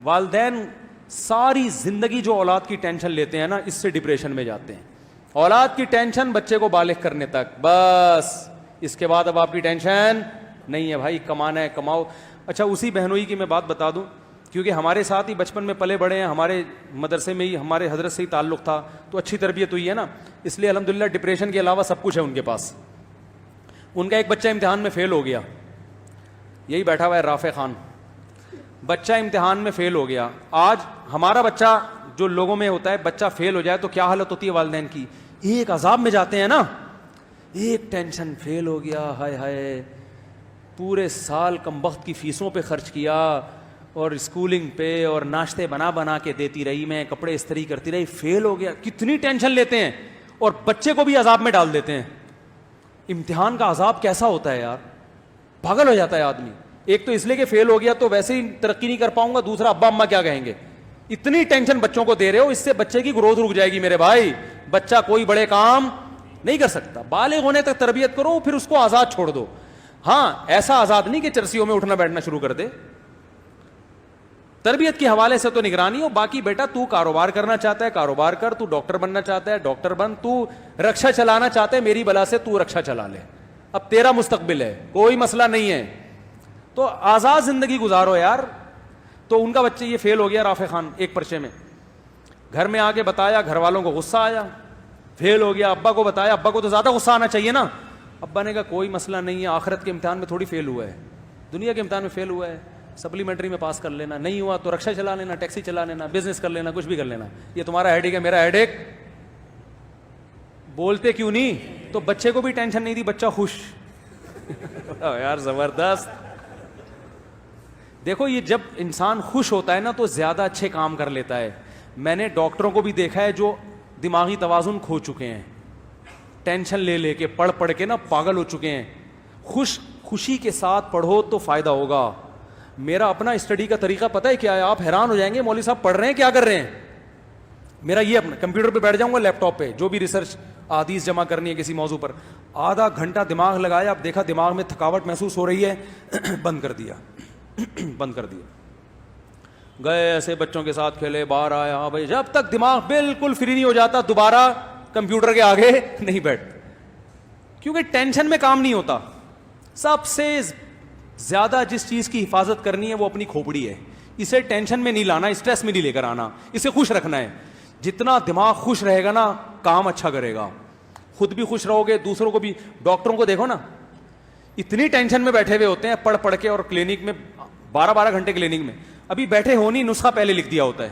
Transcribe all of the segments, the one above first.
والدین ساری زندگی جو اولاد کی ٹینشن لیتے ہیں نا، اس سے ڈپریشن میں جاتے ہیں. اولاد کی ٹینشن بچے کو بالغ کرنے تک، بس اس کے بعد اب آپ کی ٹینشن نہیں ہے بھائی، کمانا ہے کماؤ. اچھا اسی بہنوئی کی میں بات بتا دوں، کیونکہ ہمارے ساتھ ہی بچپن میں پلے بڑے ہیں، ہمارے مدرسے میں ہی ہمارے حضرت سے ہی تعلق تھا، تو اچھی تربیت ہوئی ہے نا، اس لیے الحمدللہ ڈپریشن کے علاوہ سب کچھ ہے ان کے پاس. ان کا ایک بچہ امتحان میں فیل ہو گیا، یہی بیٹھا ہوا ہے رافع خان، بچہ امتحان میں فیل ہو گیا. آج ہمارا بچہ جو لوگوں میں ہوتا ہے، بچہ فیل ہو جائے تو کیا حالت ہوتی ہے والدین کی، ایک عذاب میں جاتے ہیں نا، ایک ٹینشن، فیل ہو گیا، ہائے ہائے پورے سال کم وقت کی فیسوں پہ خرچ کیا اور اسکولنگ پہ اور ناشتے بنا بنا کے دیتی رہی میں، کپڑے استری کرتی رہی، فیل ہو گیا، کتنی ٹینشن لیتے ہیں اور بچے کو بھی عذاب میں ڈال دیتے ہیں. امتحان کا عذاب کیسا ہوتا ہے یار، پاگل ہو جاتا ہے آدمی. ایک تو اس لیے کہ فیل ہو گیا تو ویسے ہی ترقی نہیں کر پاؤں گا، دوسرا ابا اماں کیا کہیں گے. اتنی ٹینشن بچوں کو دے رہے ہو، اس سے بچے کی گروتھ رک جائے گی میرے بھائی. بچہ کوئی بڑے کام نہیں کر سکتا، بالغ ہونے تک تربیت کرو، پھر اس کو آزاد چھوڑ دو. ہاں ایسا آزاد نہیں کہ چرسیوں میں اٹھنا بیٹھنا شروع کر دے، تربیت کے حوالے سے تو نگرانی ہو. باقی بیٹا تو کاروبار کرنا چاہتا ہے کاروبار کر، تو ڈاکٹر بننا چاہتا ہے ڈاکٹر بن، تو رکشا چلانا چاہتا ہے میری بلا سے تو رکشا چلا لے، اب تیرا مستقبل ہے، کوئی مسئلہ نہیں ہے. تو آزاد زندگی گزارو یار. تو ان کا بچہ یہ فیل ہو گیا رافع خان ایک پرچے میں، گھر میں آ کے بتایا، گھر والوں کو غصہ آیا، فیل ہو گیا. ابا کو بتایا، ابا کو تو زیادہ غصہ آنا چاہیے نا. ابا نے کہا کوئی مسئلہ نہیں ہے، آخرت کے امتحان میں تھوڑی فیل ہوا ہے، دنیا کے امتحان میں فیل ہوا ہے، سپلیمنٹری میں پاس کر لینا، نہیں ہوا تو رکشا چلا لینا، ٹیکسی چلا لینا، بزنس کر لینا، کچھ بھی کر لینا، یہ تمہارا ہیڈ ایک ہے میرا ہیڈ ایک. بولتے کیوں نہیں؟ تو بچے کو بھی ٹینشن نہیں دی، بچہ خوش. یار زبردست. دیکھو یہ جب انسان خوش ہوتا ہے نا تو زیادہ اچھے کام کر لیتا ہے. میں نے ڈاکٹروں کو بھی دیکھا ہے جو دماغی توازن کھو چکے ہیں، ٹینشن لے لے کے پڑھ پڑھ کے نا پاگل ہو چکے ہیں. خوشی کے ساتھ پڑھو تو فائدہ ہوگا. میرا اپنا اسٹڈی کا طریقہ پتہ ہے کیا ہے؟ آپ حیران ہو جائیں گے مولوی صاحب پڑھ رہے ہیں کیا کر رہے ہیں. میرا یہ اپنا کمپیوٹر پہ بیٹھ جاؤں گا، لیپ ٹاپ پہ جو بھی ریسرچ احادیث جمع کرنی ہے کسی موضوع پر، آدھا گھنٹہ دماغ لگایا، اب دیکھا دماغ میں تھکاوٹ محسوس ہو رہی ہے، بند کر دیا بند کر دیا. گئے ایسے بچوں کے ساتھ کھیلے، باہر آیا، ہاں بھائی، جب تک دماغ بالکل فری نہیں ہو جاتا دوبارہ کمپیوٹر کے آگے نہیں بیٹھ، کیونکہ ٹینشن میں کام نہیں ہوتا. سب سے زیادہ جس چیز کی حفاظت کرنی ہے وہ اپنی کھوپڑی ہے. اسے ٹینشن میں نہیں لانا، اسٹریس میں نہیں لے کر آنا، اسے خوش رکھنا ہے. جتنا دماغ خوش رہے گا نا کام اچھا کرے گا، خود بھی خوش رہو گے، دوسروں کو بھی. ڈاکٹروں کو دیکھو نا، اتنی ٹینشن میں بیٹھے ہوئے ہوتے ہیں پڑھ پڑھ کے، اور کلینک میں 12 گھنٹے کلینک میں، ابھی بیٹھے ہو نہیں، نسخہ پہلے لکھ دیا ہوتا ہے.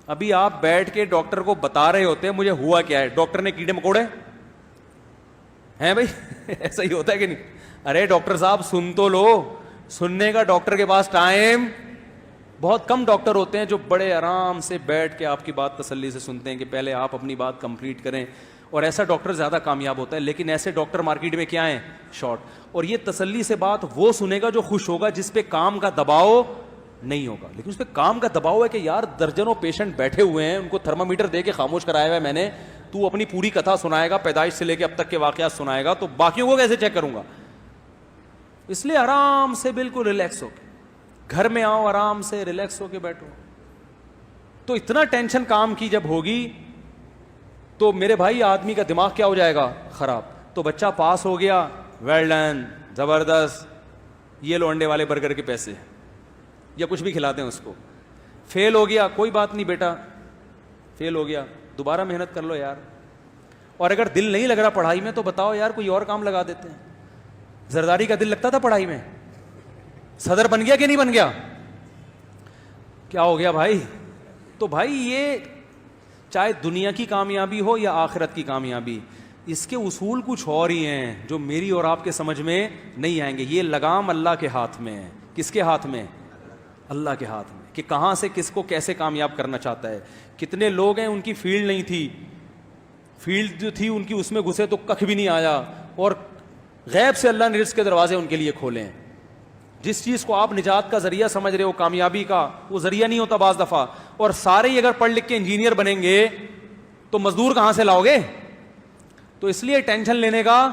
ابھی آپ بیٹھ کے ڈاکٹر کو بتا رہے ہوتے ہیں مجھے ہوا کیا ہے، ڈاکٹر نے کیڑے مکوڑے ہیں بھائی. ایسا ہی ہوتا ہے کہ نہیں؟ ارے ڈاکٹر صاحب سن تو لو، سننے کا ڈاکٹر کے پاس ٹائم بہت کم. ڈاکٹر ہوتے ہیں جو بڑے آرام سے بیٹھ کے آپ کی بات تسلی سے سنتے ہیں کہ پہلے آپ اپنی بات کمپلیٹ کریں، اور ایسا ڈاکٹر زیادہ کامیاب ہوتا ہے. لیکن ایسے ڈاکٹر مارکیٹ میں کیا ہیں؟ شارٹ. اور یہ تسلی سے بات وہ سنے گا جو خوش ہوگا، جس پہ کام کا دباؤ نہیں ہوگا. لیکن اس پہ کام کا دباؤ ہے کہ یار درجنوں پیشنٹ بیٹھے ہوئے ہیں، ان کو تھرمامیٹر دے کے خاموش کرایا ہوا ہے میں نے، تو اپنی پوری کتھا سنائے گا، پیدائش سے لے کے اب تک کے واقعات سنائے گا، تو باقیوں کو کیسے چیک کروں گا؟ اس لیے آرام سے بالکل ریلیکس ہو کے گھر میں آؤ، آرام سے ریلیکس ہو کے بیٹھو. تو اتنا ٹینشن کام کی جب ہوگی تو میرے بھائی آدمی کا دماغ کیا ہو جائے گا؟ خراب. تو بچہ پاس ہو گیا، ویل ڈن، زبردست، یہ لو انڈے والے برگر کے پیسے، یا کچھ بھی کھلاتے ہیں اس کو. فیل ہو گیا، کوئی بات نہیں بیٹا، فیل ہو گیا، دوبارہ محنت کر لو یار. اور اگر دل نہیں لگ رہا پڑھائی میں تو بتاؤ یار کوئی اور کام لگا دیتے ہیں. زرداری کا دل لگتا تھا پڑھائی میں، صدر بن گیا کہ نہیں بن گیا؟ کیا ہو گیا بھائی؟ تو بھائی یہ چاہے دنیا کی کامیابی ہو یا آخرت کی کامیابی، اس کے اصول کچھ اور ہی ہیں جو میری اور آپ کے سمجھ میں نہیں آئیں گے. یہ لگام اللہ کے ہاتھ میں ہے. کس کے ہاتھ میں؟ اللہ کے ہاتھ میں، کہ کہاں سے کس کو کیسے کامیاب کرنا چاہتا ہے. کتنے لوگ ہیں ان کی فیلڈ نہیں تھی، فیلڈ جو تھی ان کی اس میں گھسے تو ککھ بھی نہیں آیا، اور غیب سے اللہ نے رزق کے دروازے ان کے لیے کھولے ہیں. جس چیز کو آپ نجات کا ذریعہ سمجھ رہے ہو، کامیابی کا، وہ ذریعہ نہیں ہوتا بعض دفعہ. اور سارے ہی اگر پڑھ لکھ کے انجینئر بنیں گے تو مزدور کہاں سے لاؤ گے؟ تو اس لیے ٹینشن لینے کا،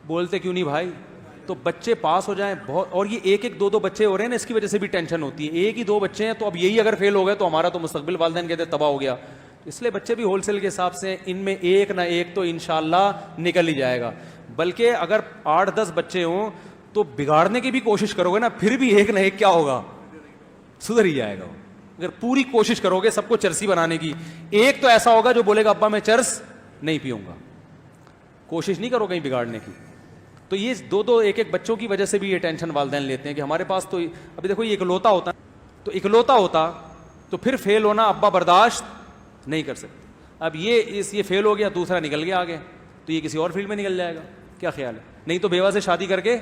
بولتے کیوں نہیں بھائی، تو بچے پاس ہو جائیں بہت, اور یہ ایک ایک دو دو بچے ہو رہے ہیں نا, اس کی وجہ سے بھی ٹینشن ہوتی ہے. ایک ہی دو بچے ہیں تو اب یہی اگر فیل ہو گئے تو ہمارا تو مستقبل والدین کہتے ہیں تباہ ہو گیا. اس لیے بچے بھی ہول سیل کے حساب سے, ان میں ایک نہ ایک تو انشاءاللہ نکل ہی جائے گا. بلکہ اگر 8-10 بچے ہوں تو بگاڑنے کی بھی کوشش کرو گے نا, پھر بھی ایک نہ ایک کیا ہوگا, سدھر ہی جائے گا. اگر پوری کوشش کرو گے سب کو چرسی بنانے کی, ایک تو ایسا ہوگا جو بولے گا ابا میں چرس نہیں پیوں گا. کوشش نہیں کرو کہیں بگاڑنے کی. تو یہ دو دو ایک ایک بچوں کی وجہ سے بھی یہ ٹینشن والدین لیتے ہیں کہ ہمارے پاس تو ابھی دیکھو یہ اکلوتا ہوتا, تو اکلوتا ہوتا تو پھر فیل ہونا ابا برداشت نہیں کر سکتے. اب یہ فیل ہو گیا, دوسرا نکل گیا آگے, تو یہ کسی اور فیلڈ میں نکل جائے گا. کیا خیال ہے؟ نہیں تو بیوہ سے شادی کر کے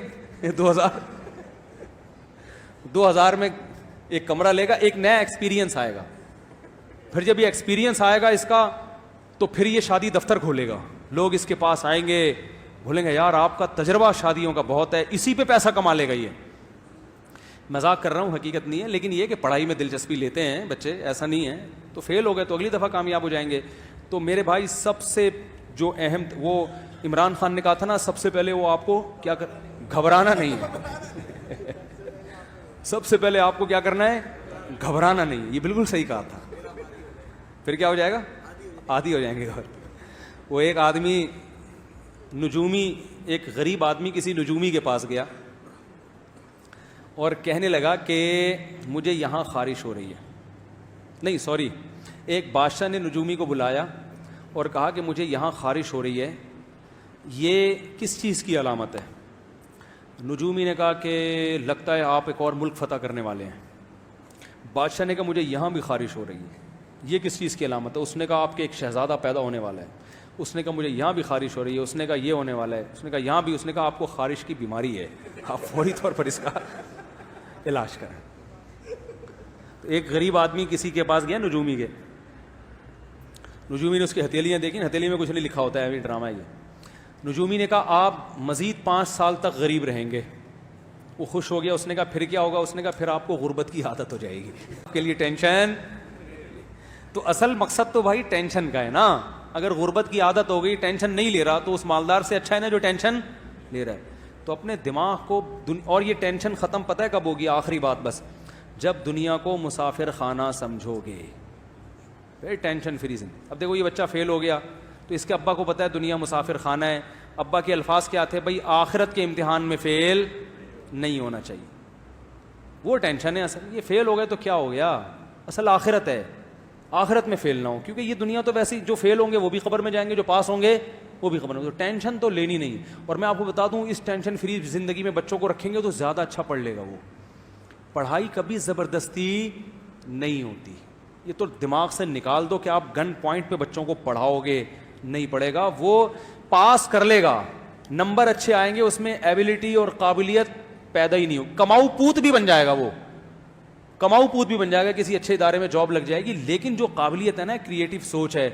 2000 میں ایک کمرہ لے گا, ایک نیا ایکسپیرینس آئے گا. پھر جب یہ ایکسپیرینس آئے گا اس کا, تو پھر یہ شادی دفتر کھولے گا, لوگ اس کے پاس آئیں گے, بولیں گے یار آپ کا تجربہ شادیوں کا بہت ہے, اسی پہ پیسہ کما لے گا. یہ مذاق کر رہا ہوں, حقیقت نہیں ہے, لیکن یہ کہ پڑھائی میں دلچسپی لیتے ہیں بچے, ایسا نہیں ہے. تو فیل ہو گئے تو اگلی دفعہ کامیاب ہو جائیں گے. تو میرے بھائی سب سے جو اہم, وہ عمران خان نے کہا تھا نا, سب سے پہلے وہ آپ کو کیا گھبرانا نہیں ہے. سب سے پہلے آپ کو کیا کرنا ہے, گھبرانا نہیں. یہ بالکل صحیح کہا تھا. پھر کیا ہو جائے گا, عادی ہو جائیں گے. وہ ایک آدمی نجومی, ایک غریب آدمی کسی نجومی کے پاس گیا اور کہنے لگا کہ مجھے یہاں خارش ہو رہی ہے. نہیں سوری, ایک بادشاہ نے نجومی کو بلایا اور کہا کہ مجھے یہاں خارش ہو رہی ہے, یہ کس چیز کی علامت ہے؟ نجومی نے کہا کہ لگتا ہے آپ ایک اور ملک فتح کرنے والے ہیں. بادشاہ نے کہا مجھے یہاں بھی خارش ہو رہی ہے, یہ کس چیز کی علامت ہے؟ اس نے کہا آپ کے ایک شہزادہ پیدا ہونے والا ہے. اس نے کہا مجھے یہاں بھی خارش ہو رہی ہے. اس نے کہا یہ ہونے والا ہے. اس نے کہا یہاں بھی. اس نے کہا آپ کو خارش کی بیماری ہے, آپ فوری طور پر اس کا علاج کریں. تو ایک غریب آدمی کسی کے پاس گیا نجومی کے. نجومی نے اس کی ہتھیلیاں دیکھی, ہتھیلی میں کچھ نہیں لکھا ہوتا ہے, ابھی ڈرامہ ہے یہ. نجومی نے کہا آپ مزید 5 سال تک غریب رہیں گے. وہ خوش ہو گیا. اس نے کہا پھر کیا ہوگا؟ اس نے کہا پھر آپ کو غربت کی عادت ہو جائے گی. آپ کے لیے ٹینشن. تو اصل مقصد تو بھائی ٹینشن کا ہے نا. اگر غربت کی عادت ہو گئی, ٹینشن نہیں لے رہا, تو اس مالدار سے اچھا ہے نا جو ٹینشن لے رہا ہے. تو اپنے دماغ کو اور یہ ٹینشن ختم پتہ ہے کب ہوگی؟ آخری بات بس, جب دنیا کو مسافر خانہ سمجھو گے, پھر ٹینشن فری زندگی. اب دیکھو یہ بچہ فیل ہو گیا تو اس کے ابا کو پتہ ہے دنیا مسافر خانہ ہے. ابا کے الفاظ کیا تھے؟ بھائی آخرت کے امتحان میں فیل نہیں ہونا چاہیے. وہ ٹینشن ہے اصل. یہ فیل ہو گئے تو کیا ہو گیا, اصل آخرت ہے, آخرت میں فیل نہ ہو, کیونکہ یہ دنیا تو ویسے جو فیل ہوں گے وہ بھی قبر میں جائیں گے, جو پاس ہوں گے وہ بھی قبر میں. تو ٹینشن تو لینی نہیں. اور میں آپ کو بتا دوں, اس ٹینشن فری زندگی میں بچوں کو رکھیں گے تو زیادہ اچھا پڑھ لے گا وہ. پڑھائی کبھی زبردستی نہیں ہوتی. یہ تو دماغ سے نکال دو کہ آپ گن پوائنٹ پہ بچوں کو پڑھاؤ گے, نہیں پڑھے گا. وہ پاس کر لے گا, نمبر اچھے آئیں گے, اس میں ایبلٹی اور قابلیت پیدا ہی نہیں ہو. کماؤ پوت بھی بن جائے گا, وہ کماؤ پوت بھی بن جائے گا, کسی اچھے ادارے میں جاب لگ جائے گی. لیکن جو قابلیت ہے نا, کریٹو سوچ ہے,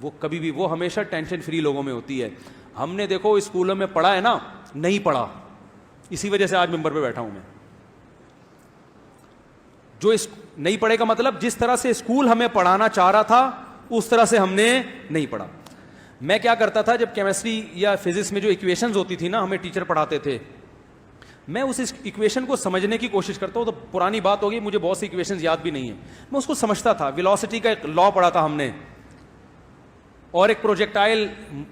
وہ کبھی بھی, وہ ہمیشہ ٹینشن فری لوگوں میں ہوتی ہے. ہم نے دیکھو اسکولوں میں پڑھا ہے نا, نہیں پڑھا, اسی وجہ سے آج ممبر پہ بیٹھا ہوں میں. جو نہیں پڑھے کا مطلب, جس طرح سے اسکول ہمیں پڑھانا چاہ رہا تھا اس طرح سے ہم نے نہیں پڑھا. میں کیا کرتا تھا, جب کیمسٹری یا فزکس میں جو ایکویشنز ہوتی تھی نا, ہمیں ٹیچر پڑھاتے تھے, میں اس ایکویشن کو سمجھنے کی کوشش کرتا ہوں. تو پرانی بات ہوگی, مجھے بہت سی ایکویشنز یاد بھی نہیں ہیں, میں اس کو سمجھتا تھا. ویلوسٹی کا ایک لا پڑھا تھا ہم نے, اور ایک پروجیکٹائل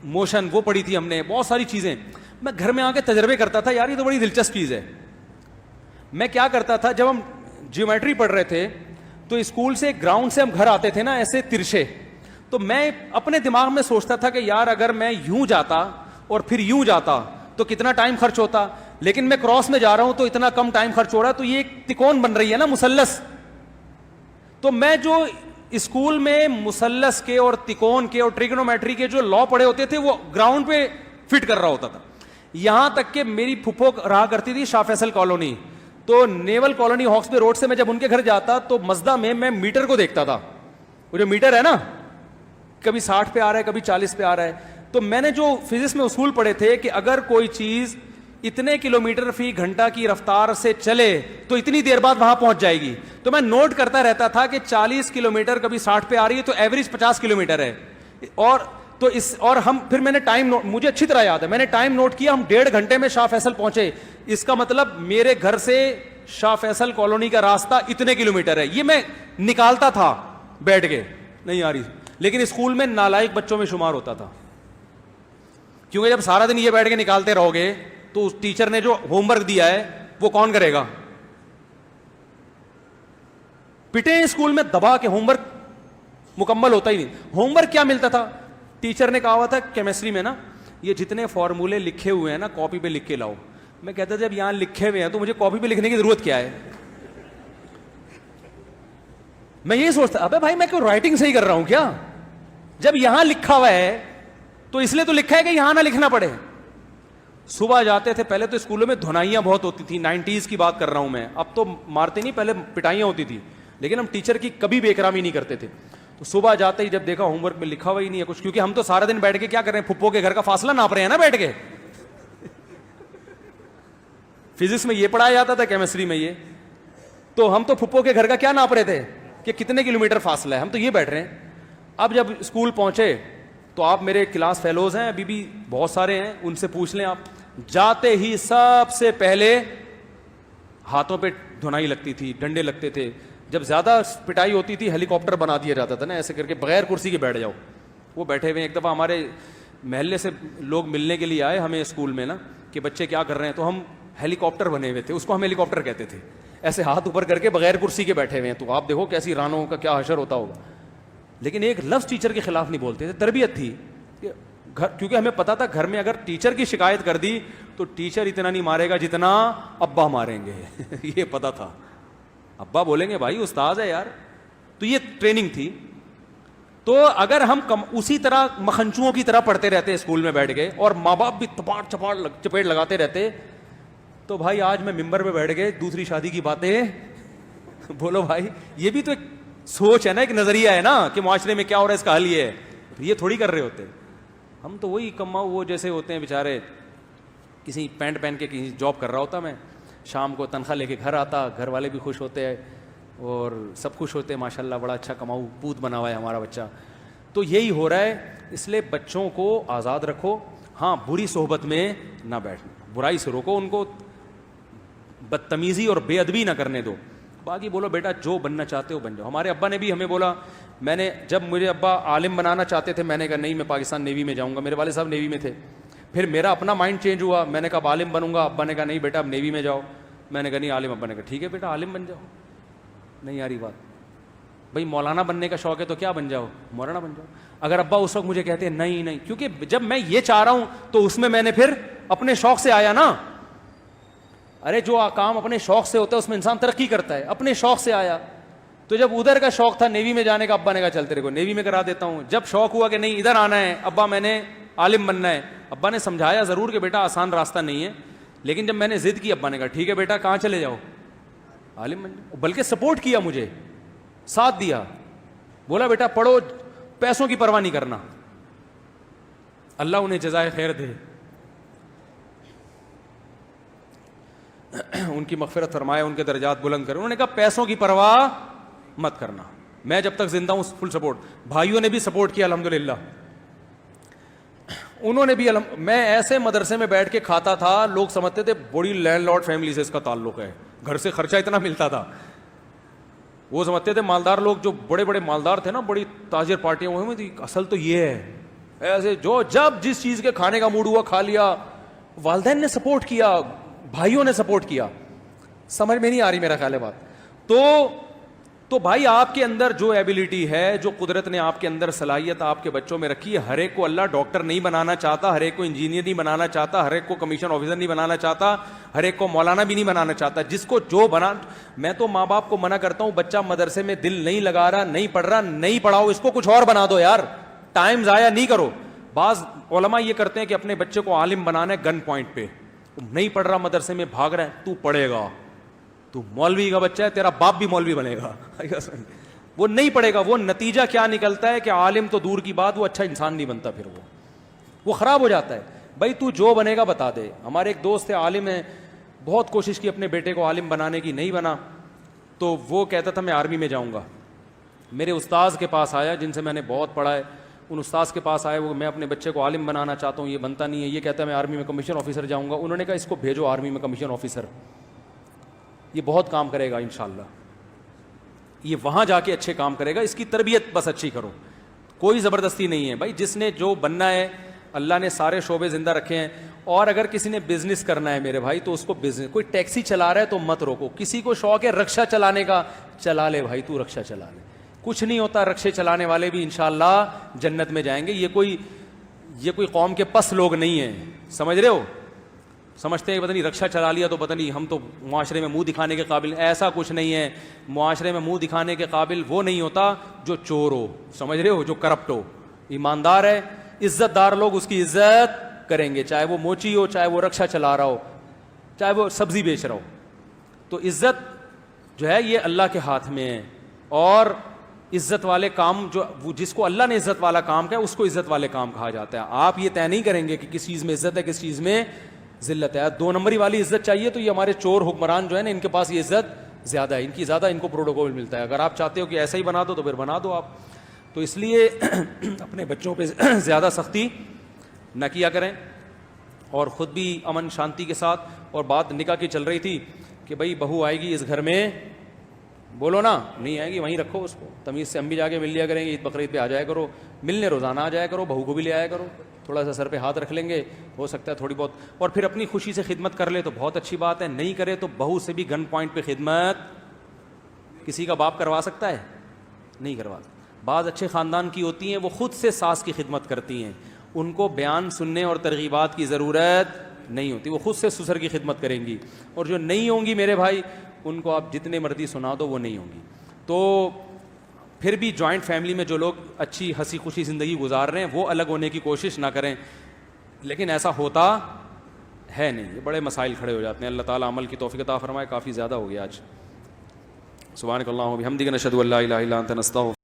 موشن وہ پڑھی تھی ہم نے, بہت ساری چیزیں. میں گھر میں آ کے تجربے کرتا تھا, یار یہ تو بڑی دلچسپ چیز ہے. میں کیا کرتا تھا, جب ہم جیومیٹری پڑھ رہے تھے تو اسکول سے گراؤنڈ سے ہم گھر آتے تھے نا ایسے ترچھے, تو میں اپنے دماغ میں سوچتا تھا کہ یار اگر میں یوں جاتا اور پھر یوں جاتا تو کتنا ٹائم خرچ ہوتا, لیکن میں کراس میں جا رہا ہوں تو اتنا کم ٹائم خرچ ہو رہا ہے. تو یہ ایک تکون بن رہی ہے نا, مثلث. تو میں جو اسکول میں مثلث کے اور تکون کے اور ٹریگنومیٹری کے جو لا پڑے ہوتے تھے وہ گراؤنڈ پہ فٹ کر رہا ہوتا تھا. یہاں تک کہ میری پھپھو رہا کرتی تھی شاہ فیصل کالونی, تو نیول کالونی ہاکس پہ روڈ سے میں جب ان کے گھر جاتا تو مزدہ میں میٹر کو دیکھتا تھا. وہ جو میٹر ہے نا, کبھی 60 پہ آ رہا ہے, کبھی 40 پہ آ رہا ہے. تو میں نے جو فزکس میں اصول پڑھے تھے کہ اگر کوئی چیز اتنے کلومیٹر فی گھنٹہ کی رفتار سے چلے تو اتنی دیر بعد وہاں پہنچ جائے گی. تو میں نوٹ کرتا رہتا تھا کہ 40 کلومیٹر کبھی 60 پہ آ رہی ہے تو ایوریج 50 کلومیٹر ہے, اور تو اس اور ہم پھر میں نے ٹائم مجھے اچھی طرح یاد ہے, میں نے ٹائم نوٹ کیا, ہم 1.5 گھنٹے میں شاہ فیصل پہنچے. اس کا مطلب میرے گھر سے شاہ فیصل کالونی کا راستہ اتنے کلومیٹر ہے. یہ میں نکالتا تھا بیٹھ کے, نہیں آ رہی, لیکن اسکول میں نالائق بچوں میں شمار ہوتا تھا, کیونکہ جب سارا دن یہ بیٹھ کے نکالتے رہو گے تو اس ٹیچر نے جو ہوم ورک دیا ہے وہ کون کرے گا؟ پٹے اسکول میں دبا کے ہوم ورک مکمل ہوتا ہی نہیں. ہوم ورک کیا ملتا تھا؟ ٹیچر نے کہا ہوا تھا کیمسٹری میں نا, یہ جتنے فارمولے لکھے ہوئے ہیں نا کاپی پہ لکھ کے لاؤ. میں کہتا جب یہاں لکھے ہوئے ہیں تو مجھے کاپی پہ لکھنے کی ضرورت کیا ہے؟ میں یہی سوچتا ابے بھائی میں کیوں رائٹنگ صحیح کر رہا ہوں کیا؟ جب یہاں لکھا ہوا ہے تو اس لیے تو لکھا ہے کہ یہاں نہ لکھنا پڑے. صبح جاتے تھے, پہلے تو اسکولوں میں دھنائیاں بہت ہوتی تھی, 90s کی بات کر رہا ہوں میں, اب تو مارتے نہیں, پہلے پٹائیاں ہوتی تھی, لیکن ہم ٹیچر کی کبھی بے احترامی نہیں کرتے تھے. تو صبح جاتے ہی جب دیکھا ہوم ورک میں لکھا ہوا ہی نہیں ہے کچھ, کیونکہ ہم تو سارا دن بیٹھ کے کیا کر رہے ہیں, پھپھو کے گھر کا فاصلہ ناپ رہے ہیں نا بیٹھ کے. فزکس میں یہ پڑھایا جاتا تھا, کیمسٹری میں یہ, تو ہم تو پھپھو کے گھر کا کیا ناپ رہے تھے کہ کتنے کلومیٹر فاصلہ ہے, ہم تو یہ بیٹھ رہے ہیں. اب جب اسکول پہنچے تو آپ میرے کلاس فیلوز ہیں ابھی بھی بہت سارے ہیں, ان سے پوچھ لیں آپ, جاتے ہی سب سے پہلے ہاتھوں پہ دھنائی لگتی تھی, ڈنڈے لگتے تھے. جب زیادہ پٹائی ہوتی تھی ہیلی کاپٹر بنا دیا جاتا تھا نا, ایسے کر کے بغیر کرسی کے بیٹھ جاؤ. وہ بیٹھے ہوئے, ایک دفعہ ہمارے محلے سے لوگ ملنے کے لیے آئے ہمیں اسکول میں نا کہ بچے کیا کر رہے ہیں, تو ہم ہیلی کاپٹر بنے ہوئے تھے, اس کو ہم ہیلی کاپٹر کہتے تھے, ایسے ہاتھ اوپر کر کے بغیر کرسی کے بیٹھے ہوئے ہیں. تو آپ دیکھو کیسی رانوں کا کیا حشر ہوتا ہوگا. لیکن ایک لفظ ٹیچر کے خلاف نہیں بولتے تھے, تربیت تھی. کیونکہ ہمیں پتا تھا گھر میں اگر ٹیچر کی شکایت کر دی تو ٹیچر اتنا نہیں مارے گا جتنا ابا ماریں گے. یہ پتا تھا, ابا بولیں گے بھائی استاد ہے یار. تو یہ ٹریننگ تھی. تو اگر ہم اسی طرح مکھنچوؤں کی طرح پڑھتے رہتے اسکول میں بیٹھ گئے اور ماں باپ بھی چپیٹ لگاتے رہتے, تو بھائی آج میں ممبر پہ بیٹھ گئے دوسری شادی کی باتیں بولو بھائی, یہ بھی تو ایک سوچ ہے نا, ایک نظریہ ہے نا کہ معاشرے میں کیا ہو رہا ہے, اس کا حل یہ ہے. یہ تھوڑی کر رہے ہوتے ہم, تو وہی کماؤ وہ جیسے ہوتے ہیں بیچارے, کسی پینٹ پہن کے کسی جاب کر رہا ہوتا میں, شام کو تنخواہ لے کے گھر آتا, گھر والے بھی خوش ہوتے ہیں اور سب خوش ہوتے ہیں, ماشاء اللہ بڑا اچھا کماؤ پوت بنا ہوا ہے ہمارا بچہ. تو یہی ہو رہا ہے. اس لیے بچوں کو آزاد رکھو, ہاں بری صحبت میں نہ بیٹھنا, برائی سے روکو ان کو, بدتمیزی اور بے ادبی نہ کرنے دو. باقی بولو بیٹا جو بننا چاہتے ہو بن جاؤ. ہمارے ابا نے بھی ہمیں بولا, میں نے جب مجھے ابا عالم بنانا چاہتے تھے, میں نے کہا نہیں میں پاکستان نیوی میں جاؤں گا, میرے والد صاحب نیوی میں تھے. پھر میرا اپنا مائنڈ چینج ہوا, میں نے کہا عالم بنوں گا, ابا نے کہا نہیں بیٹا اب نیوی میں جاؤ. میں نے کہا نہیں عالم, ابا نے کہا ٹھیک ہے بیٹا عالم بن جاؤ. نہیں آ رہی بات بھائی, مولانا بننے کا شوق ہے تو کیا بن جاؤ, مولانا بن جاؤ. اگر ابا اس وقت مجھے کہتے ہیں نہیں نہیں, کیونکہ جب میں یہ چاہ رہا ہوں تو اس میں نے پھر اپنے شوق سے آیا نا. ارے جو کام اپنے شوق سے ہوتا ہے اس میں انسان ترقی کرتا ہے, اپنے شوق سے آیا. تو جب ادھر کا شوق تھا نیوی میں جانے کا, ابا نے کہا چل تیرے کو نیوی میں کرا دیتا ہوں. جب شوق ہوا کہ نہیں ادھر آنا ہے ابا, میں نے عالم بننا ہے, ابا نے سمجھایا ضرور کہ بیٹا آسان راستہ نہیں ہے, لیکن جب میں نے ضد کی ابا نے کہا ٹھیک ہے بیٹا کہاں چلے جاؤ, عالم بن جاؤ. بلکہ سپورٹ کیا, مجھے ساتھ دیا, بولا بیٹا پڑھو, پیسوں کی پرواہ نہیں کرنا. اللہ انہیں جزائے خیر دے, ان کی مغفرت فرمائے, ان کے درجات بلند کرے. انہوں نے کہا پیسوں کی پرواہ مت کرنا, میں جب تک زندہ ہوں فل سپورٹ. بھائیوں نے بھی سپورٹ کیا الحمدللہ, انہوں نے بھی میں ایسے مدرسے میں بیٹھ کے کھاتا تھا, لوگ سمجھتے تھے بڑی لینڈ لارڈ فیملی سے اس کا تعلق ہے, گھر سے خرچہ اتنا ملتا تھا. وہ سمجھتے تھے مالدار لوگ, جو بڑے بڑے مالدار تھے نا, بڑی تاجر پارٹیاں ہوئی تھی, اصل تو یہ ہے. ایسے جو جب جس چیز کے کھانے کا موڈ ہوا کھا لیا. والدین نے سپورٹ کیا, بھائیوں نے سپورٹ کیا. سمجھ میں نہیں آ رہی میرا خیال ہے بات. تو بھائی آپ کے اندر جو ایبلٹی ہے, جو قدرت نے آپ کے اندر صلاحیت آپ کے بچوں میں رکھی ہے, ہر ایک کو اللہ ڈاکٹر نہیں بنانا چاہتا, ہر ایک کو انجینئر نہیں بنانا چاہتا, ہر ایک کو کمیشن آفیسر نہیں بنانا چاہتا, ہر ایک کو مولانا بھی نہیں بنانا چاہتا. جس کو جو بنا, میں تو ماں باپ کو منع کرتا ہوں, بچہ مدرسے میں دل نہیں لگا رہا, نہیں پڑھ رہا, نہیں پڑھاؤ, اس کو کچھ اور بنا دو یار, ٹائم ضائع نہیں کرو. بعض علماء یہ کرتے ہیں کہ اپنے بچے کو عالم بنانا ہے گن پوائنٹ پہ, نہیں پڑھ رہا مدرسے میں بھاگ رہا ہے, تو پڑھے گا, تو مولوی کا بچہ ہے, تیرا باپ بھی مولوی بنے گا. وہ نہیں پڑھے گا, وہ نتیجہ کیا نکلتا ہے کہ عالم تو دور کی بات, وہ اچھا انسان نہیں بنتا, پھر وہ خراب ہو جاتا ہے. بھائی تو جو بنے گا بتا دے. ہمارے ایک دوست ہے عالم ہے, بہت کوشش کی اپنے بیٹے کو عالم بنانے کی, نہیں بنا. تو وہ کہتا تھا میں آرمی میں جاؤں گا. میرے استاذ کے پاس آیا جن سے میں نے بہت پڑھا ہے, ان استاذ کے پاس آئے, وہ میں اپنے بچے کو عالم بنانا چاہتا ہوں, یہ بنتا نہیں ہے, یہ کہتا ہے میں آرمی میں کمیشن آفیسر جاؤں گا. انہوں نے کہا اس کو بھیجو آرمی میں کمیشن آفیسر, یہ بہت کام کرے گا انشاءاللہ, یہ وہاں جا کے اچھے کام کرے گا, اس کی تربیت بس اچھی کرو, کوئی زبردستی نہیں ہے بھائی. جس نے جو بننا ہے, اللہ نے سارے شعبے زندہ رکھے ہیں. اور اگر کسی نے بزنس کرنا ہے میرے بھائی تو اس کو بزنس, کوئی ٹیکسی چلا رہا ہے تو مت روکو, کسی کو شوق ہے رکشا چلانے کا, چلا لے بھائی, تو رکشا چلا لے, کچھ نہیں ہوتا, رکشے چلانے والے بھی انشاءاللہ جنت میں جائیں گے. یہ کوئی قوم کے پس لوگ نہیں ہیں, سمجھ رہے ہو, سمجھتے ہیں کہ پتہ نہیں رکشا چلا لیا تو پتہ نہیں ہم تو معاشرے میں منہ دکھانے کے قابل. ایسا کچھ نہیں ہے, معاشرے میں منہ دکھانے کے قابل وہ نہیں ہوتا جو چور ہو, سمجھ رہے ہو, جو کرپٹ ہو. ایماندار ہے, عزت دار لوگ اس کی عزت کریں گے, چاہے وہ موچی ہو, چاہے وہ رکشا چلا رہا ہو, چاہے وہ سبزی بیچ رہا ہو. تو عزت جو ہے یہ اللہ کے ہاتھ میں ہے. اور عزت والے کام جو جس کو اللہ نے عزت والا کام کہا اس کو عزت والے کام کہا جاتا ہے. آپ یہ طے نہیں کریں گے کہ کس چیز میں عزت ہے, کس چیز میں ذلت ہے. دو نمبری والی عزت چاہیے تو یہ ہمارے چور حکمران جو ہے نا, ان کے پاس یہ عزت زیادہ ہے, ان کی زیادہ ان کو پروٹوکول ملتا ہے. اگر آپ چاہتے ہو کہ ایسا ہی بنا دو تو پھر بنا دو آپ. تو اس لیے اپنے بچوں پہ زیادہ سختی نہ کیا کریں, اور خود بھی امن شانتی کے ساتھ. اور بات نکاح کی چل رہی تھی کہ بھائی بہو آئے گی اس گھر میں, بولو نا, نہیں آئے گی وہیں رکھو اس کو, تمیز سے ہم بھی جا کے مل لیا کریں گے, عید بقرعید پہ آ جایا کرو, ملنے روزانہ آ جایا کرو, بہو کو بھی لے آیا کرو, تھوڑا سا سر پہ ہاتھ رکھ لیں گے, ہو سکتا ہے تھوڑی بہت. اور پھر اپنی خوشی سے خدمت کر لے تو بہت اچھی بات ہے, نہیں کرے تو بہو سے بھی گن پوائنٹ پہ خدمت کسی کا باپ کروا سکتا ہے؟ نہیں کروا سکتا. بعض اچھے خاندان کی ہوتی ہیں وہ خود سے ساس کی خدمت کرتی ہیں, ان کو بیان سننے اور ترغیبات کی ضرورت نہیں ہوتی, وہ خود سے سسر کی خدمت کریں گی. اور جو نہیں ہوں گی میرے بھائی, ان کو آپ جتنے مرضی سنا دو وہ نہیں ہوں گی. تو پھر بھی جوائنٹ فیملی میں جو لوگ اچھی ہنسی خوشی زندگی گزار رہے ہیں وہ الگ ہونے کی کوشش نہ کریں, لیکن ایسا ہوتا ہے نہیں, یہ بڑے مسائل کھڑے ہو جاتے ہیں. اللہ تعالیٰ عمل کی توفیق عطا فرمائے. کافی زیادہ ہو گیا آج. سبحانک اللہم و بحمدک نشہد ان لا الہ الا انت نستغفرک.